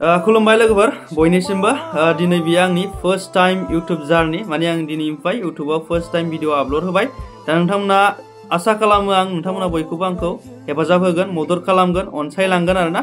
खुलुमबाय लोगोफोर बयनिसिमबो दिनै बियो आंनि फर्स्ट टाइम यूट्यूब जार्नी माने आं दिनैनिफ्राय यूट्यूबाव फर्स्ट टाइम भिडिअ आपलोड होबाय दा नोंथांमोना आसा खालामो आं नोंथांमोना बयखौबो आंखौ हेफाजाब होगोन मदद खालामगोन अनसायलांगोन आरोना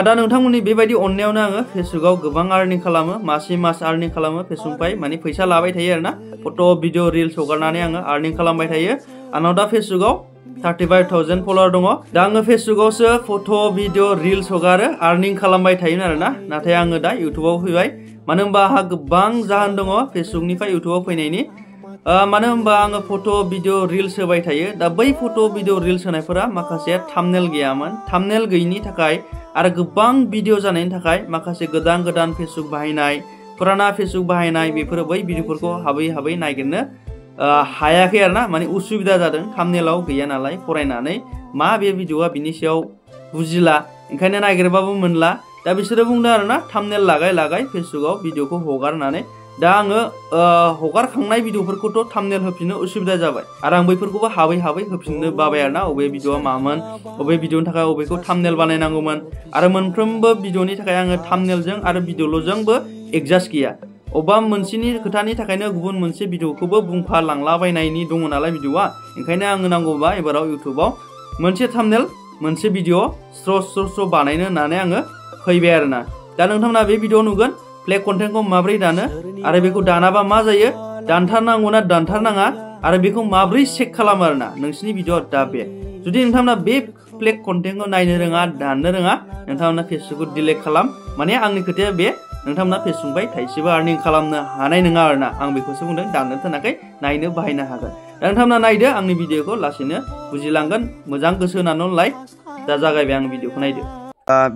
दा नोंथांमोननि बेबायदि अननायावनो आङो फेसबुकाव गोबां आर्निं खालामो मास आर्निं खालामो फेसबुकनिफ्राय माने फैसा लाबाय थायो आरोना फट' भिडिअ रिल्स हगारनानै आङो आर्निं खालामबाय थायो आंनाव दा फेसबुकाव 35,000 फलोवार दङ दा आङो फेसबुकावसो फट' भिडिअ रिल्स हगारो आर्निं खालामबाय थायोमोन आरोना नाथाय आङो दा यूट्यूबाव फैबाय मानो होनबा आंहा गोबां जाहोन दङ फेसबुकनिफ्राय यूट्यूबाव फैनायनि मानो होनबा आङो फट' भिडिअ रिल्स होबाय थायो दा बै फट' भिडिअ रिल्स होनायफोरा माखासे थाम्बनेल गैयामोन थाम्बनेल गैयिनि थाखाय आरो गोबां भिडिअ जानायनि थाखाय माखासे गोदान फेसबुक बाहायनाय फुराना फेसबुक बाहायनाय बेफोरो बै भिडिअफोरखौ हाबै नागिरनो हायाखै आरोना माने उसुबिदा जादों थाम्बनेलाव गैया नालाय फरायनानै मा बे भिडिअआ बिनि सायाव बुजिला ओंखायनो नागिरबाबो मोनला दा बिसोरो बुंदों आरोना थाम्बनेल लागाय फेसबुकाव भिडिअखौ हगारनानै दा आङो हगारखांनाय भिडिअफोरखौथ' थाम्बनेल होफिननो उसुबिदा जाबाय आरो आं बैफोरखौबो हाबै होफिननो बाबाय आरोना अबे भिडिअआ मामोन अबे भिडिअनि थाखाय अबेखौ थाम्बनेल बानायनांगौमोन आरो मोनफ्रोमबो भिडिअनि थाखाय आङो थाम्बनेलजों आरो भिडिअल'जोंबो एडजास्ट गैया अबेबा मोनसेनि खोथानि थाखायनो गुबुन मोनसे भिडिअखौबो बुंफालांलाबायनायनि दङ नालाय भिडिअआ ओंखायनो आङो नांगौबा एबाराव यूट्यूबाव मोनसे थाम्बनेल मोनसे भिडिअ स्र' बानायनो होननानै आङो फैबाय आरोना दा नोंथांमोना बे भिडिअ नुगोन प्ले कन्टेन्टखौ माबोरै दानो आरो बेखौ दानाबा मा जायो दानथारनांगौना दानथारनाङा आरो बेखौ माबोरै चेक खालामो आरोना नोंसिनि भिडिअआ दा बे जुदि नोंथांमोना बे प्ले कन्टेन्टखौ नायनो रोङा दाननो रोङा नोंथांमोना फेसबुकखौ डिलीट खालाम माने आंनि खोथाया बे नोंथांमोना फेसबुकनिफ्राय थाइसेबो आर्निं खालामनो हानाय नङा आरोना आं बेखौसो बुंदों दाननो थोनाखै नायनो बाहायनो हागोन दा नोंथांमोना नायदो आंनि भिडिअखौ लासैनो बुजिलांगोन मोजां गोसो होनानै लाइक दा जागायबाय आं भिडिअखौ नायदो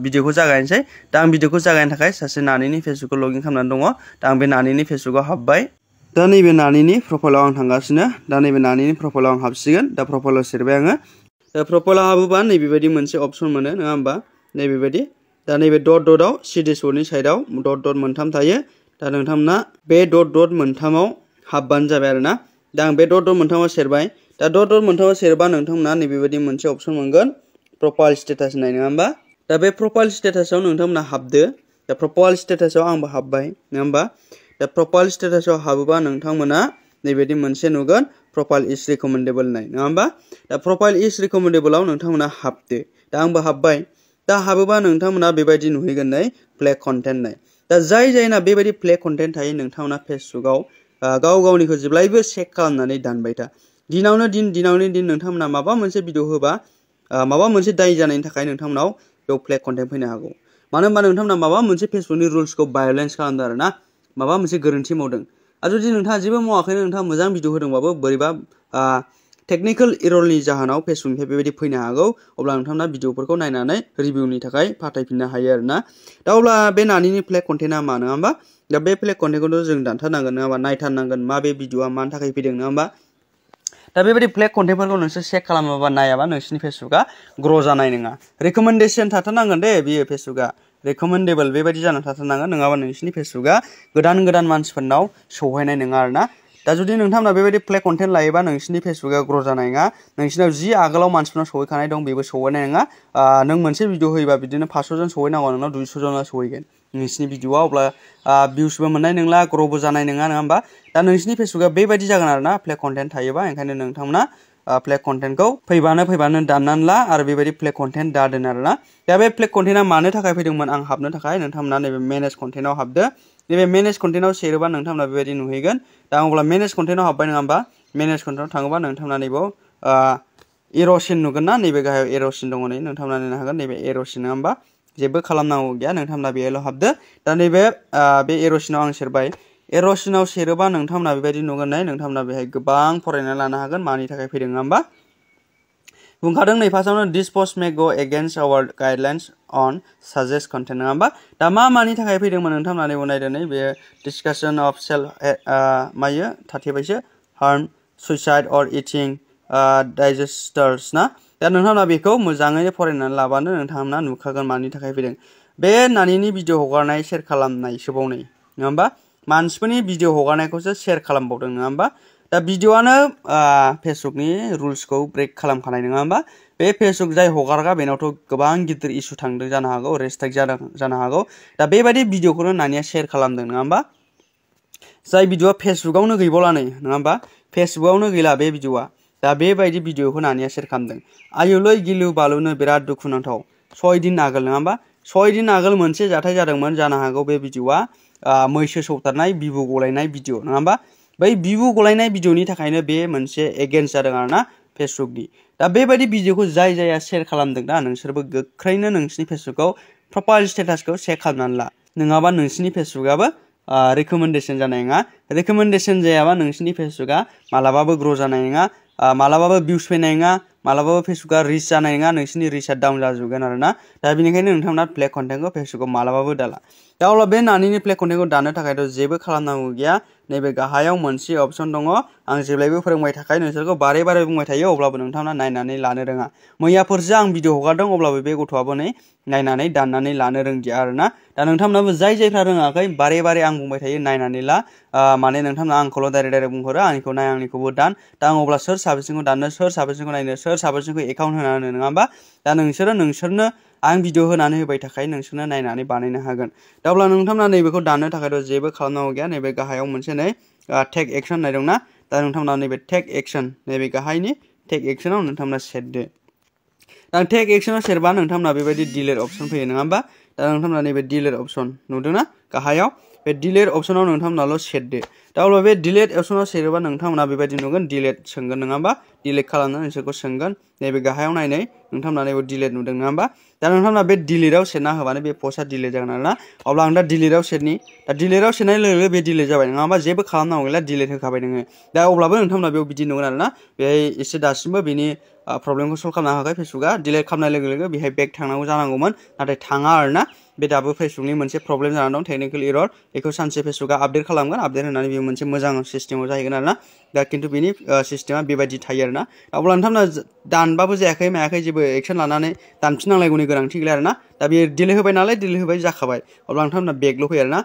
भिडिअखौ जागायनोसै दा आं भिडिअखौ जागायनो थाखाय सासे नानिनि फेसबुकखौ लगइन खालामनानै दङ दा आं बे नानिनि फेसबुकाव हाबबाय दा नैबे नानिनि प्रफाइलाव आं थांगासिनो दा नैबे नानिनि प्रफाइलाव आं हाबसिगोन दा प्रफाइलाव सेरबाय आङो दा प्रफाइलाव हाबोबा नैबेबायदि मोनसे अपसन मोनो नङा होमबा नैबेबायदि दा नैबे डटआव सिडिएसनि साइडआव डट मोनथाम थायो दा नोंथांमोना बे डट मोनथामाव हाबबानो जाबाय आरोना दा आं बे डट मोनथामाव सेरबाय दा डट मोनथामाव सेरबा नोंथांमोना नैबेबायदि मोनसे अपसन मोनगोन प्रफाइल स्टेटास होननाय नङा होमबा दा बे प्रफाइल स्टेटासाव नोंथांमोना हाबदो दा प्रफाइल स्टेटासाव आंबो हाबबाय नङा होमबा दा प्रफाइल स्टेटासाव हाबोबा नोंथांमोना नैबायदि मोनसे नुगोन प्रफाइल इज रिकमेन्डेबल होननाय नङा होमबा दा प्रफाइल इज रिकमेन्डेबलाव नोंथांमोना हाबदो दा आंबो हाबबाय दा हाबोबा नोंथांमोना बेबायदि नुहैगोन नै प्ले कन्टेन्ट नाय दा जायना बेबायदि प्ले कन्टेन्ट थायो नोंथांमोना फेसबुकाव गावनिखौ जेब्लायबो चेक खालामनानै दानबाय था दिनावनो दिन नोंथांमोना माबा मोनसे भिडिअ होबा माबा मोनसे दाय जानायनि थाखाय नोंथांमोनाव बेयाव प्ले कन्टेन्ट फैनो हागौ मानो होनबा नोंथांमोना माबा मोनसे फेसबुकनि रुल्सखौ भायलेन्स खालामदों आरोना माबा मोनसे गोरोन्थि मावदों आरो जुदि नोंथाङा जेबो मावाखैनो नोंथाङा मोजां भिडिअ होदोंबाबो बोरैबा टेक्निकेल एररनि जाहोनाव फेसबुकनिफ्राय बेबायदि फैनो हागौ अब्ला नोंथांमोना भिडिअफोरखौ नायनानै रिभिउनि थाखाय फाथायफिननो हायो आरोना दा अब्ला बे नानिनि प्ले कन्टेन्टआ मा नङा होमबा दा बे प्ले कन्टेन्टखौथ' जों दानथारनांगोन नङा होमबा नायथारनांगोन मा बे भिडिअआ मानि थाखाय फैदों नङा होमबा दा बेबायदि प्ले कन्टेन्टफोरखौ नोंसोर चेक खालामाबा नायाबा नोंसिनि फेसबुकआ ग्र' जानाय नङा रिकमेन्डेसन थाथारनांगोन दे बियो फेसबुकआ रिकमेन्डेबल बेबायदि जानानै थाथारनांगोन नङाबा नोंसिनि फेसबुकआ गोदान मानसिफोरनाव सौहैनाय नङा आरोना दा जुदि नोंथांमोना बेबायदि प्ले कन्टेन्ट लायोबा नोंसिनि फेसबुकआ ग्र' जानाय नङा नोंसिनाव जि आगोलाव मानसिफोरनाव सौहैखानाय दं बेबो सौहैनाय नङा नों मोनसे भिडिअ होयोबा बिदिनो 500 जन सौहैनांगौ नोंनाव 200 जन सौहैगोन नोंसिनि भिडिअआ अब्ला भिउसबो मोननाय नंला ग्र'बो जानाय नङा होमबा दा नोंसिनि फेसबुकआ बेबायदि जागोन आरोना प्ले कन्टेन्ट थायोबा ओंखायनो नोंथांमोना प्ले कन्टेन्टखौ फैबानो दाननानै ला आरो बेबायदि प्ले कन्टेन्ट दादोन आरोना दा बे प्ले कन्टेन्टआ मानो थाखाय फैदोंमोन आं हाबनो थाखाय नोंथांमोना नैबे मेनेज कन्टेन्टआव हाबदो नैबे मेनेज कन्टेन्टआव सेरोबा नोंथांमोना बेबायदि नुहैगोन दा अब्ला मेनेज कन्टेन्टआव हाबबाय नङा होमबा मेनेज कन्टेन्टआव थाङोबा नोंथांमोना नैबाव एर'सिन नुगोन ना नैबे गाहायाव एर'सिन दङ नै नोंथांमोना नायनो हागोन नैबे एर'सिन नङा होमबा जेबो खालामनांगौ गैया नोंथांमोना बेयावल' हाबदो दा नैबे बे एर'सिनाव आं सेरबाय एर'सिनाव सेरोबा नोंथांमोना बेबायदि नुगोन नै नोंथांमोना बेहाय गोबां फरायनानै लानो हागोन मानि थाखाय फैदों नङा होमबा बुंखादों नै फार्स्टआवनो this post may go against our guidelines अन साजेस्ट कन्टेन्ट नङा होमबा दा मानि थाखाय फैदोंमोन नोंथांमोना नैबाव नायदो नै बे डिसकासन अफ सेल्फ मायो थाथेबायसो हार्म सुइसाइड अर इटिं डाइजेस्टार्स ना दा नोंथांमोना बेखौ मोजाङै फरायनानै लाबानो नोंथांमोना नुखागोन मानि थाखाय फैदों बे नानिनि भिडिअ हगारनाय शेयार खालामनाय सोबावनै नङा होमबा मानसिफोरनि भिडिअ हगारनायखौसो शेयार खालामबावदों नङा होमबा दा भिडिअआनो फेसबुकनि रुल्सखौ ब्रेक खालामखानाय नङा होमबा बे फेसबुक जाय हगारग्रा बेनावथ' गोबां गिदिर इस्यु थांदों जानो हागौ रेस्ट्रिक्ट जानो हागौ दा बेबायदि भिडिअखौनो नानिया शेयार खालामदों नङा होमबा जाय भिडिअआ फेसबुकआवनो गैबावला नै नङा होमबा फेसबुकआवनो गैला बे भिडिअआ दा बेबायदि भिडिअखौ नानिया शेयार खालामदों आयुलै गिलु बालुनो बिराद दुखुनांथाव 6 दिन आगोल नङा होमबा 6 दिन आगोल मोनसे जाथाय जादोंमोन जानो हागौ बे भिडिअआ मैसो सौथारनाय बिबु गलायनाय भिडिअ नङा होमबा बै बिबु गलायनाय भिडिअनि थाखायनो बे मोनसे एगेन्स्ट जादों आरोना फेसबुकनि दा बेबायदि भिडिअखौ जाय जाया शेयार खालामदों दा नोंसोरबो गोख्रैनो नोंसिनि फेसबुकआव प्रफाइल स्टेटासखौ चेक खालामनानै ला नङाबा नोंसिनि फेसबुकआबो रिकमेन्डेसन जानाय नङा रिकमेन्डेसन जायाबा नोंसिनि फेसबुकआ मालाबाबो ग्र' जानाय नङा मालाबाबो भिउस फैनाय नङा मालाबाबो फेसबुकआ रिच जानाय नङा नोंसिनि रिचआ डाउन जाजोबगोन आरोना दा बेनिखायनो नोंथांमोना फ्लेग कन्टेन्टखौ फेसबुकआव मालाबाबो दाला दा अब्ला बे नानिनि फ्लेग कन्टेन्टखौ दानो थाखायथ' जेबो खालामनांगौ गैया नैबे गाहायाव मोनसे अपसन दङ आं जेब्लायबो फोरोंबाय थाखाय नोंसोरखौ बारे बारे बुंबाय थायो अब्लाबो नोंथांमोना नायनानै लानो रोङा मैयाफोरसो आं भिडिअ हगारदों अब्लाबो बे गथ'आबो नै नायनानै दाननानै लानो रोंदिया आरोना दा नोंथांमोनाबो जायफ्रा रोङाखै बारे बारे आं बुंबाय थायो नायनानै ला माने नोंथांमोना आंखौल' डाइरेक्ट बुंहरो आंनिखौ नाय आंनिखौबो दान दा आं अब्ला सोर साबेसेखौ दाननो सोर साबेसेखौ नायनो सोर साबेसेखौ एकाउन्ट होनानै नङा होमबा दा नोंसोरनो आं भिडिअ होनानै होबाय थाखाय नोंसोरनो नायनानै बानायनो हागोन दा अब्ला नोंथांमोना नैबेखौ दाननो थाखायथ' जेबो खालामनांगौ गैया नैबे गाहायाव मोनसे नै टेक एक्शन होननाय दंना दा नोंथांमोना नैबे टेक एक्शन नैबे गाहायनि टेक एक्शनाव नोंथांमोना सेरदो दा टेक एक्शनाव सेरबा नोंथांमोना बेबायदि डिलीट अपसन फैयो नङा होमबा दा नोंथांमोना नैबे डिलीट अपसन नुदोंना गाहायाव बे डिलीट अपसनाव नोंथांमोनाल' सेरदो दा अब्ला बे डिलीट अपसनाव सेरोबा नोंथांमोना बेबायदि नुगोन डिलीट सोंगोन नङा होमबा डिलीट खालामनो नोंसोरखौ सोंगोन नैबे गाहायाव नायनाय नोंथांमोना नैबे डिलीट नुदों नङा होमबा दा नोंथांमोना बे डिलीटआव सेरना होबानो बे पस्टआ डिलीट जागोन आरोना अब्ला आं दा डिलीटआव सेरनि दा डिलीटआव सेरनाय लोगो लोगो बे डिलीट जाबाय नङा होमबा जेबो खालामनांगौ गैला डिलीट होखाबाय नोङो दा अब्लाबो नोंथांमोना बेयाव बिदि नुगोन आरोना बेहाय एसे दासिमबो बेनि प्रब्लेमखौ सल्भ खालामनो हायाखै फेसबुकआ डिलीट खालामनाय लोगो लोगो बेहाय बेक थांनांगौ जानांगौमोन नाथाय थाङा आरोना बे दाबो फेसबुकनि मोनसे प्रब्लेम जानानै दं टेकनिकेल एरर बेखौ सानसे फेसबुकआ आपडेट खालामगोन आपडेट होनानै बेयो मोनसे मोजां सिस्टेमाव जाहैगोन आरोना दा खिन्थु बेनि सिस्टेमा बेबायदि थायो आरोना अब्ला नोंथांमोना दानबाबो जायाखै मायाखै जेबो एक्सन लानानै दानफिननांलायगौनि गोनांथि गैला आरोना दा बेयो डिलीट होबाय नालाय डिलीट होबाय जाखाबाय अब्ला नोंथांमोना बेकल' फैयो आरोना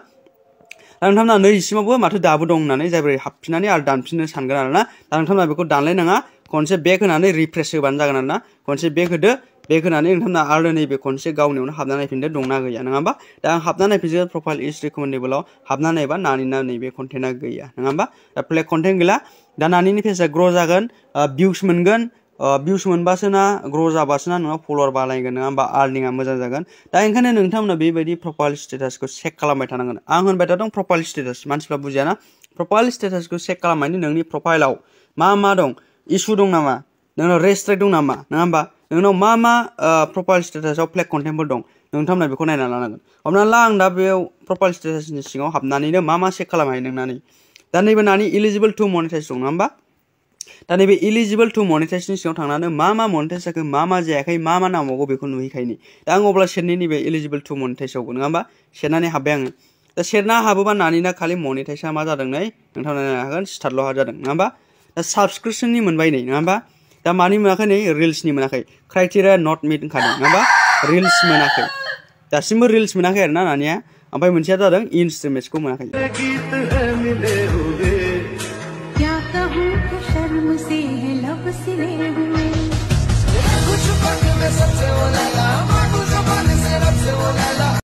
दा नोंथांमोना नैसिमावबो माथो दाबो दं होननानै जायफोर हाबफिननानै आरो दानफिननो सानगोन आरोना दा नोंथांमोना बेखौ दानलायनाङा खनसे बेक होनानै रिफ्रेश होबानो जागोन आरोना खनसे बेक होदो बेक होनानै नोंथांमोना आरो नैबे खनसे गावनियावनो हाबना नायफिनदो दंना गैया नङा होमबा दा आं हाबना नायफिनदो प्रफाइल इज रिकमेन्डेबलआव हाबना नायबा नानिना नैबे कन्टेन्टआ गैया नङा होमबा दा फ्लेग कन्टेन्ट गैला दा नानिनि पेजआ ग्र' जागोन भिउस मोनगोन भिउस मोनबासो ना ग्र' जाबासो ना नोंनाव फलोवार बानायगोन नङा होमबा आर्निंआ मोजां जागोन दा ओंखायनो नोंथांमोना बेबायदि प्रफाइल स्टेटासखौ चेक खालामबाय थानांगोन आं होनबाय थादों प्रफाइल स्टेटास मानसिफ्रा बुजियाना प्रफाइल स्टेटासखौ चेक खालामनायनि नोंनि प्रफाइलाव मा दं इसु दं नामा नोंनाव रेस्ट्रिक्ट दं नामा नङा होमबा नोंनाव मा प्रफाइल स्टेटासआव फ्लेग कन्टेन्टफोर दं नोंथांमोना बेखौ नायना लानांगोन हमना ला आं दा बेयाव प्रफाइल स्टेटासनि सिङाव हाबनानैनो मा चेक खालामनो नोंनानै दा नैबे नानि इलिजिबल टु मनेटाइज दं नङा होमबा दा नैबे इलिजिबल टु मनेटाइजनि सिङाव थांनानै मा मनेटाइज जाखो मा जायाखै मा नांबावगौ बेखौ नुहैखायनि दा आं अब्ला सेरनि नैबे इलिजिबल टु मनेटाइजआव नङा होमबा सेरनानै हाबबाय आङो दा सेरना हाबोबा नानिना खालि मनेटाइजआ मा जादों नै नोंथांमोना नायनो हागोन स्टार्टल' जादों नङा होमबा दा साबस्क्रिपसननि मोनबाय नै नङा होमबा दा मानि मोनाखै नै रिल्सनि मोनाखै क्राइटेरिया नट मिट होनखादों नङा होमबा रिल्स मोनाखै दासिमबो रिल्स मोनाखै आरोना नानिया ओमफ्राय मोनसेया जादों इनस्ट्रुमेन्ट्सखौ मोनाखै